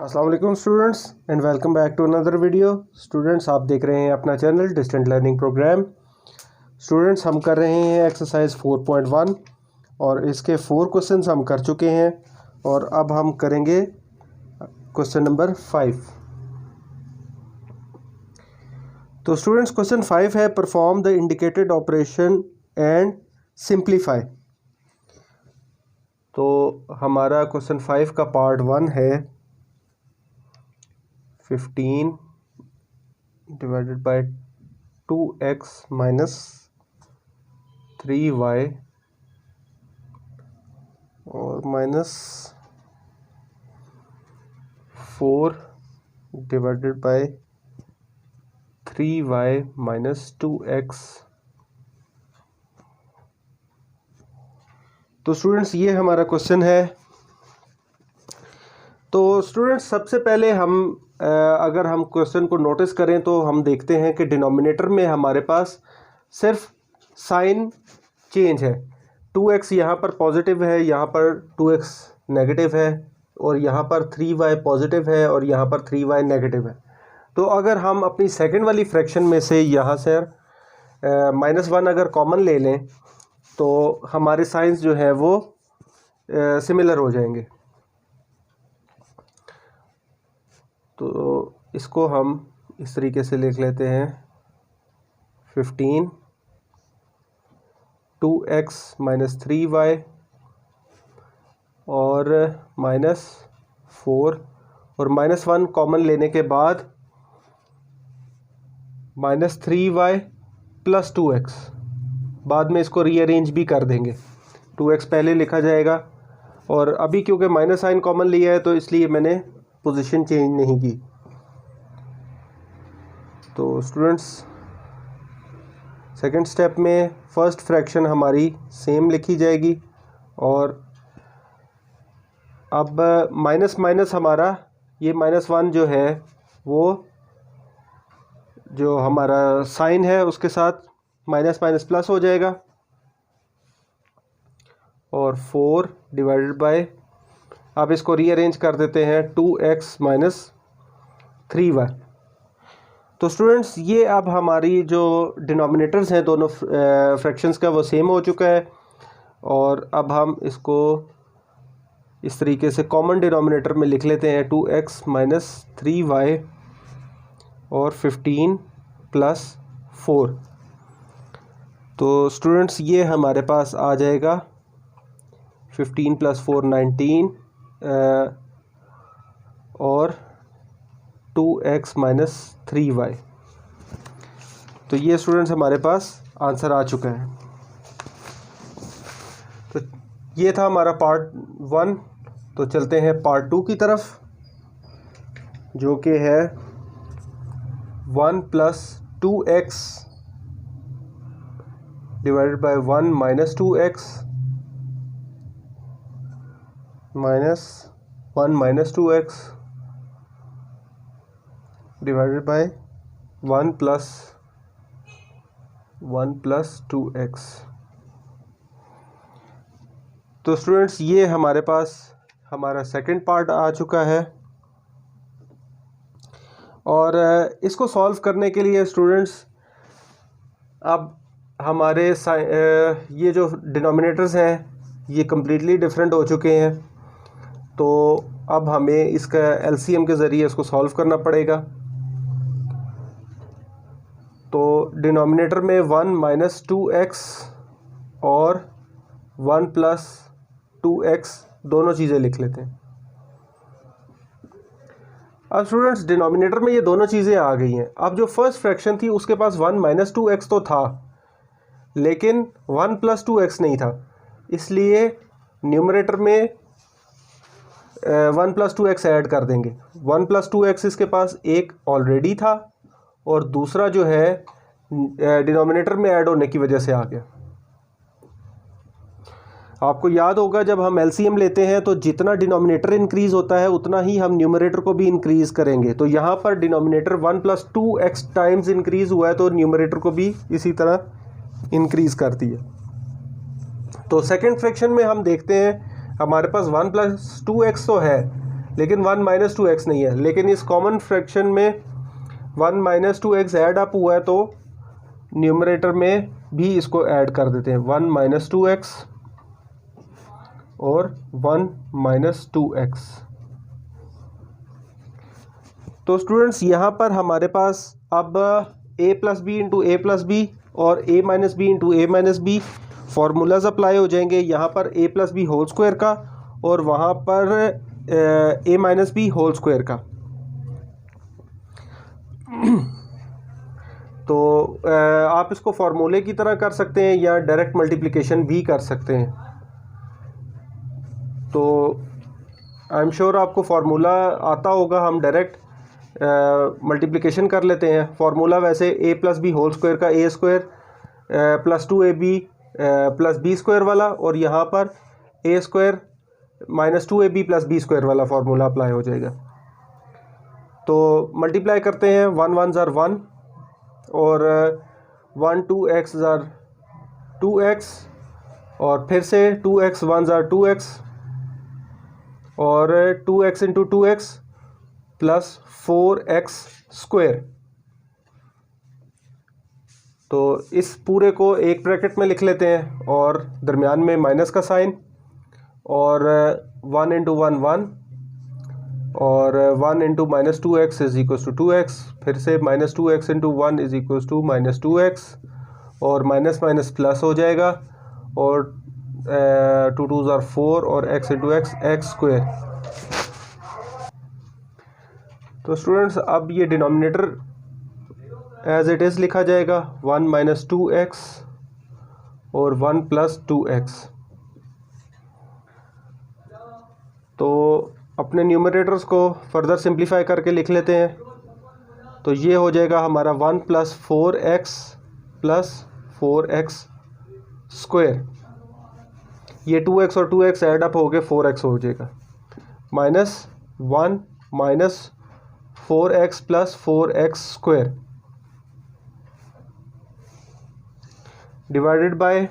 अस्सलाम वालेकुम students and welcome back to another video. Students, आप देख रहे हैं अपना channel distant learning programme. Students, हम कर रहे हैं एक्सरसाइज 4.1 और इसके 4 क्वेश्चंस हम कर चुके हैं और अब हम करेंगे क्वेश्चन नंबर 5। तो स्टूडेंट्स, क्वेश्चन 5 है perform the indicated operation and simplify. तो हमारा क्वेश्चन 5 का पार्ट 1 है 15 divided by 2x minus 3y और minus 4 divided by 3y minus 2x। तो स्टूडेंट्स, ये हमारा क्वेश्चन है। तो स्टूडेंट्स, सबसे पहले हम अगर हम क्वेश्चन को नोटिस करें तो हम देखते हैं कि डिनोमिनेटर में हमारे पास सिर्फ साइन चेंज है। 2x यहाँ पर पॉजिटिव है, यहाँ पर 2x नेगेटिव है और यहाँ पर 3y पॉजिटिव है और यहाँ पर 3y नेगेटिव है। तो अगर हम अपनी सेकंड वाली फ्रैक्शन में से यहाँ से -1 अगर कॉमन ले लें तो हमारे साइंस जो है वो सिमिलर हो जाएंगे। तो इसको हम इस तरीके से लिख लेते हैं 15 2x माइनस 3y और माइनस 4 और -1 कॉमन लेने के बाद माइनस 3y प्लस 2x। बाद में इसको रीअरेंज भी कर देंगे, 2x पहले लिखा जाएगा और अभी क्योंकि माइनस साइन कॉमन लिया है तो इसलिए मैंने पोजीशन चेंज नहीं की। तो स्टूडेंट्स, सेकंड स्टेप में फर्स्ट फ्रैक्शन हमारी सेम लिखी जाएगी और अब माइनस माइनस हमारा ये -1 जो है वो जो हमारा साइन है उसके साथ माइनस माइनस प्लस हो जाएगा और 4 डिवाइडेड बाय, अब इसको रीअरेंज कर देते हैं 2x माइनस 3y। तो स्टूडेंट्स, ये अब हमारी जो डिनोमिनेटर्स हैं दोनों फ्रैक्शंस का वो सेम हो चुका है और अब हम इसको इस तरीके से कॉमन डिनोमिनेटर में लिख लेते हैं 2x माइनस 3y और 15 प्लस 4। तो स्टूडेंट्स, ये हमारे पास आ जाएगा 15 प्लस 4 19 और 2x माइनस 3y। तो ये स्टूडेंट्स हमारे पास आंसर आ चुका है। तो ये था हमारा पार्ट 1। तो चलते हैं पार्ट 2 की तरफ, जो कि है 1 plus 2x divided by 1 minus 2x minus 1 minus 2x divided by 1 plus 2x। तो स्टूडेंट्स, ये हमारे पास हमारा सेकंड पार्ट आ चुका है और इसको सॉल्व करने के लिए स्टूडेंट्स अब हमारे ये जो डिनोमिनेटर्स हैं ये कम्प्लीटली डिफरेंट हो चुके हैं। तो अब हमें इसका एलसीएम के ज़रिए इसको सॉल्व करना पड़ेगा। तो डिनोमिनेटर में 1 माइनस 2x और 1 प्लस 2x दोनों चीज़ें लिख लेते हैं। अब स्टूडेंट्स, डिनोमिनेटर में ये दोनों चीज़ें आ गई हैं। अब जो फर्स्ट फ्रैक्शन थी उसके पास 1 माइनस 2x तो था लेकिन 1 प्लस 2x नहीं था, इसलिए न्यूमरेटर में 1 प्लस 2x ऐड कर देंगे। 1 प्लस 2x इसके पास एक ऑलरेडी था और दूसरा जो है डिनोमिनेटर में ऐड होने की वजह से आ गया। आपको याद होगा जब हम एलसीएम लेते हैं तो जितना डिनोमिनेटर इंक्रीज़ होता है उतना ही हम न्यूमरेटर को भी इंक्रीज़ करेंगे। तो यहाँ पर denominator 1 plus 2x times increase हुआ है तो न्यूमरेटर को भी इसी तरह इंक्रीज़ करती है। तो सेकंड फ्रैक्शन में हम देखते हैं हमारे पास 1 प्लस 2x तो है लेकिन 1 माइनस 2x नहीं है। लेकिन इस कॉमन फ्रैक्शन में 1 माइनस 2x ऐड अप हुआ है, तो न्यूमरेटर में भी इसको ऐड कर देते हैं, 1 माइनस 2x और 1 माइनस 2x। तो स्टूडेंट्स यहाँ पर हमारे पास अब a plus B into a plus b और a minus b into A minus b formulas apply हो जाएंगे। यहाँ पर a plus b whole square का और वहाँ पर a minus b whole square का। तो आप इसको फार्मूले की तरह कर सकते हैं या डायरेक्ट मल्टीप्लिकेशन भी कर सकते हैं। तो आई एम श्योर आपको फार्मूला आता होगा, हम डायरेक्ट मल्टीप्लिकेशन कर लेते हैं। फार्मूला वैसे a plus b whole square का a square plus 2ab plus b square वाला, और यहाँ पर a square minus 2ab plus b square वाला फार्मूला अप्लाई हो जाएगा। तो मल्टीप्लाई करते हैं, 1 1 ज़ार 1 और 1 2x ज़ार 2x और फिर से 2x 1 ज़ार 2x और 2x into 2x plus 4x square. तो इस पूरे को एक ब्रैकेट में लिख लेते हैं और दरमियान में माइनस का साइन, और 1 इंटू 1 1 और 1 into minus 2x is equals to 2x, फिर से minus 2x into 1 is equals to minus 2x और माइनस माइनस प्लस हो जाएगा, और 2 2 ज़ार 4 और x इंटू x स्क्वायर। तो स्टूडेंट्स अब ये डिनोमिनेटर एज इट इज़ लिखा जाएगा, 1 माइनस 2x और 1 प्लस 2x। तो अपने न्यूमरेटर्स को फर्दर सिंप्लीफाई करके लिख लेते हैं। तो ये हो जाएगा हमारा 1 plus 4x plus 4x square. ये 2x और 2x ऐड अप हो गए 4x हो जाएगा, minus 1 minus 4x plus 4x square divided by,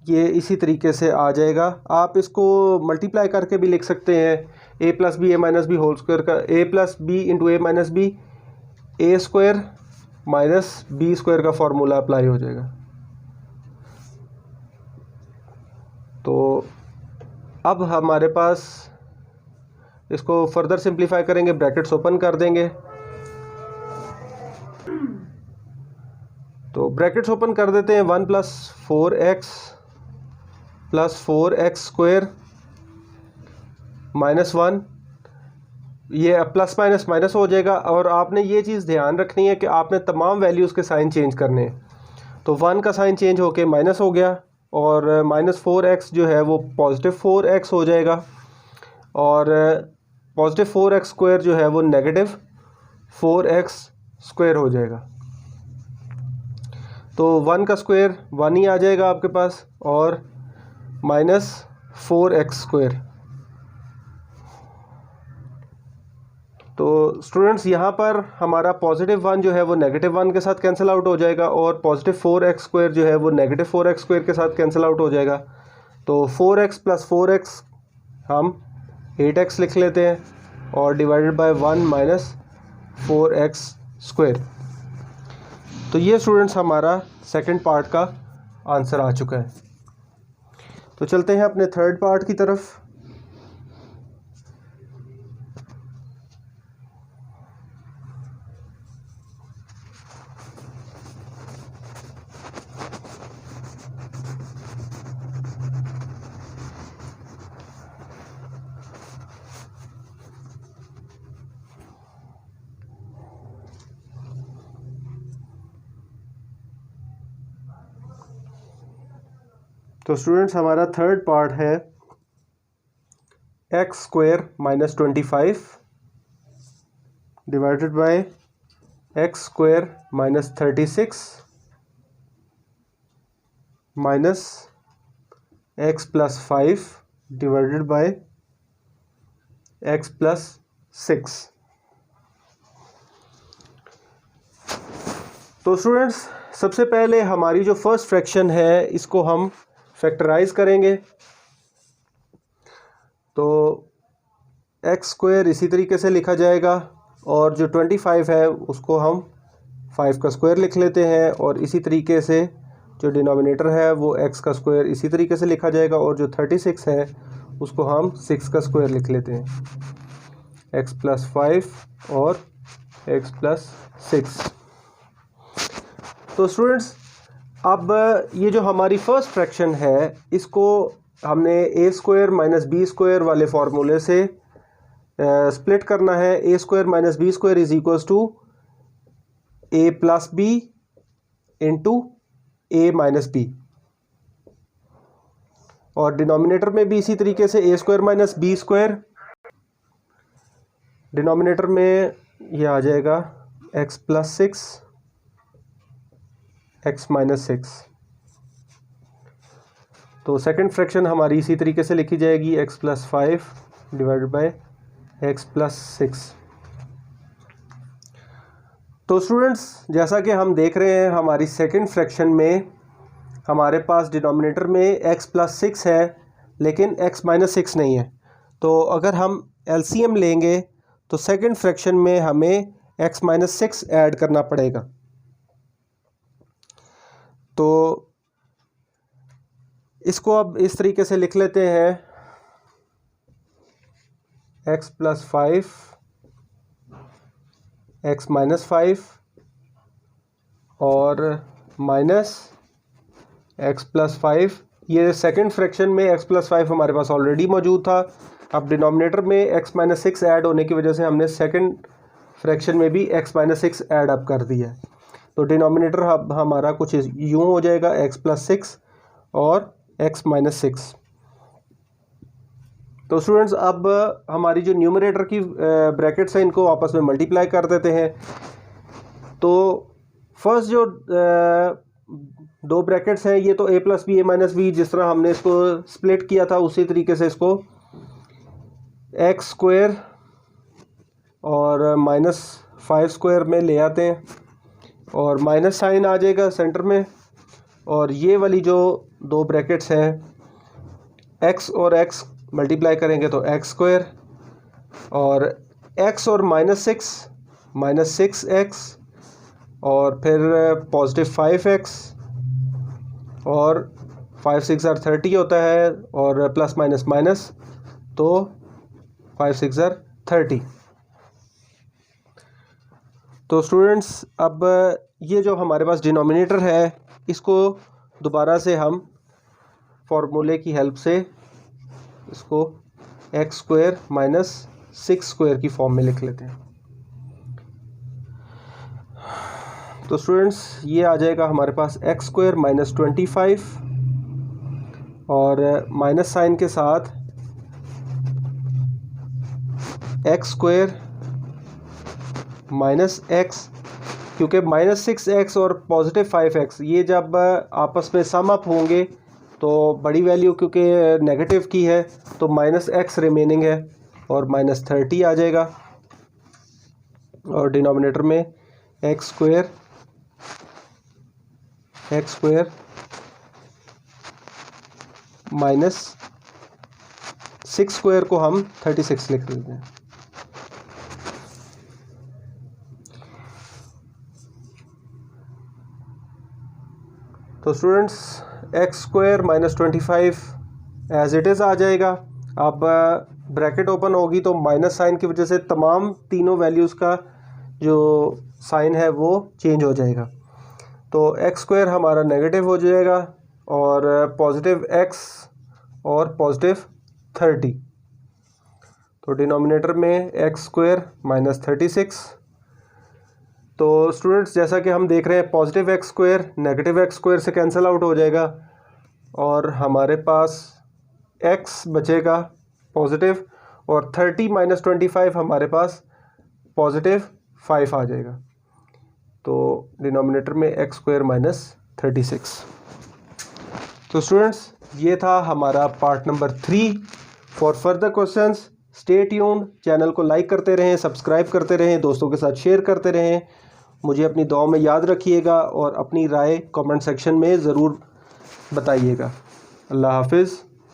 ये इसी तरीके से आ जाएगा। आप इसको मल्टीप्लाई करके भी लिख सकते हैं, a plus b a minus b whole square का a plus B into A minus b a square minus B square का फॉर्मूला अप्लाई हो जाएगा। तो अब हमारे पास इसको फर्दर सिंप्लीफाई करेंगे, ब्रैकेट्स ओपन कर देंगे। तो ब्रैकेट्स ओपन कर देते हैं, 1 plus 4x plus 4x square minus 1, ये प्लस माइनस माइनस हो जाएगा। और आपने ये चीज़ ध्यान रखनी है कि आपने तमाम वैल्यूज़ के साइन चेंज करने हैं। तो 1 का साइन चेंज होके माइनस हो गया, और माइनस 4x जो है वो पॉजिटिव 4x हो जाएगा, और पॉजिटिव 4x स्क्वायर जो है वो नेगेटिव 4x स्क्वायर हो जाएगा। तो 1 का स्क्वायर 1 ही आ जाएगा आपके पास, और माइनस 4x स्क्वायर। तो स्टूडेंट्स यहाँ पर हमारा पॉजिटिव 1 जो है वो नेगेटिव 1 के साथ कैंसिल आउट हो जाएगा, और पॉजिटिव 4x स्क्वायर जो है वो नेगेटिव 4x स्क्वायर के साथ कैंसिल आउट हो जाएगा। तो 4x प्लस 4x हम 8x लिख लेते हैं, और divided by 1 minus 4x square. तो ये स्टूडेंट्स हमारा सेकंड पार्ट का आंसर आ चुका है। तो चलते हैं अपने थर्ड पार्ट की तरफ। तो स्टूडेंट्स हमारा थर्ड पार्ट है x square minus 25 divided by x square minus 36 minus x plus 5 divided by x plus 6। तो स्टूडेंट्स सबसे पहले हमारी जो फर्स्ट फ्रैक्शन है इसको हम फैक्टराइज करेंगे। तो एक्स स्क्वायर इसी तरीके से लिखा जाएगा और जो 25 है उसको हम 5 का स्क्वायर लिख लेते हैं और इसी तरीके से जो डिनोमिनेटर है वो एक्स का स्क्वायर इसी तरीके से लिखा जाएगा और जो 36 है उसको हम 6 का स्क्वायर लिख लेते हैं, एक्स प्लस 5 और एक्स प्लस 6। तो स्टूडेंट्स अब ये जो हमारी फर्स्ट फ्रैक्शन है इसको हमने A square minus B square वाले फार्मूले से स्प्लिट करना है। A square minus B square is equals to A plus B into A minus B, और डिनोमिनेटर में भी इसी तरीके से A square minus B square, denominator में ये आ जाएगा एक्स प्लस 6 एक्स माइनस 6। तो सेकंड फ्रैक्शन हमारी इसी तरीके से लिखी जाएगी x plus 5 divided by x plus 6। तो स्टूडेंट्स जैसा कि हम देख रहे हैं हमारी सेकंड फ्रैक्शन में हमारे पास डिनोमिनेटर में एक्स प्लस 6 है लेकिन एक्स माइनस 6 नहीं है। तो अगर हम एलसीएम लेंगे तो सेकंड फ्रैक्शन में हमें एक्स माइनस 6 ऐड करना पड़ेगा। तो इसको अब इस तरीके से लिख लेते हैं, एक्स प्लस 5 एक्स माइनस 5 और माइनस एक्स प्लस 5। ये सेकंड फ्रैक्शन में एक्स प्लस 5 हमारे पास ऑलरेडी मौजूद था। अब डिनोमिनेटर में एक्स माइनस 6 ऐड होने की वजह से हमने सेकंड फ्रैक्शन में भी एक्स माइनस 6 ऐड अप कर दिया है। तो डिनोमिनेटर अब हमारा कुछ यूँ हो जाएगा, एक्स प्लस 6 और एक्स माइनस 6। तो स्टूडेंट्स अब हमारी जो न्यूमरेटर की ब्रैकेट्स हैं इनको आपस में मल्टीप्लाई कर देते हैं। तो फर्स्ट जो दो ब्रैकेट्स हैं ये तो ए plus b a minus B, जिस तरह हमने इसको स्प्लिट किया था उसी तरीके से इसको एक्स स्क्वायर और माइनस 5 स्क्वायर में ले आते हैं और माइनस साइन आ जाएगा सेंटर में। और ये वाली जो दो ब्रैकेट्स हैं एक्स और एक्स मल्टीप्लाई करेंगे तो एक्स स्क्वायर, और एक्स और माइनस 6x और फिर पॉजिटिव 5x और 5 6 ज़ार 30 होता है और प्लस माइनस माइनस, तो 5 6 ज़ार 30। तो स्टूडेंट्स अब ये जो हमारे पास डिनोमिनेटर है इसको दोबारा से हम फॉर्मूले की हेल्प से इसको एक्स स्क्वायर माइनस 6 स्क्वायर की फॉर्म में लिख लेते हैं। तो स्टूडेंट्स ये आ जाएगा हमारे पास एक्स स्क्वायर माइनस 25 और माइनस साइन के साथ एक्स स्क्वायर माइनस एक्स, क्योंकि माइनस 6x और पॉजिटिव 5x ये जब आपस में सम अप होंगे तो बड़ी वैल्यू क्योंकि नेगेटिव की है तो माइनस एक्स रिमेनिंग है और माइनस 30 आ जाएगा, और डिनोमिनेटर में एक्स स्क्वायर माइनस 6 स्क्वायर को हम 36 लिख लेते हैं। तो students X square minus 25 as it is आ जाएगा। अब ब्रैकेट ओपन होगी तो माइनस साइन की वजह से तमाम तीनों वैल्यूज़ का जो साइन है वो चेंज हो जाएगा। तो एक्स स्क्वायर हमारा नेगेटिव हो जाएगा और पॉजिटिव एक्स और पॉजिटिव 30। तो डिनोमिनेटर में एक्स स्क्वायर माइनस 36। तो स्टूडेंट्स जैसा कि हम देख रहे हैं positive x square negative x square से कैंसिल आउट हो जाएगा और हमारे पास एक्स बचेगा पॉजिटिव, और 30 माइनस 25 हमारे पास पॉजिटिव 5 आ जाएगा। तो डिनोमिनेटर में एक्स स्क्वायर माइनस 36। तो स्टूडेंट्स ये था हमारा part number 3। For further questions stay tuned. Channel को लाइक करते रहें, सब्सक्राइब करते रहें, दोस्तों के साथ शेयर करते रहें। मुझे अपनी दुआओं में याद रखिएगा और अपनी राय कमेंट सेक्शन में ज़रूर बताइएगा। अल्लाह हाफिज़।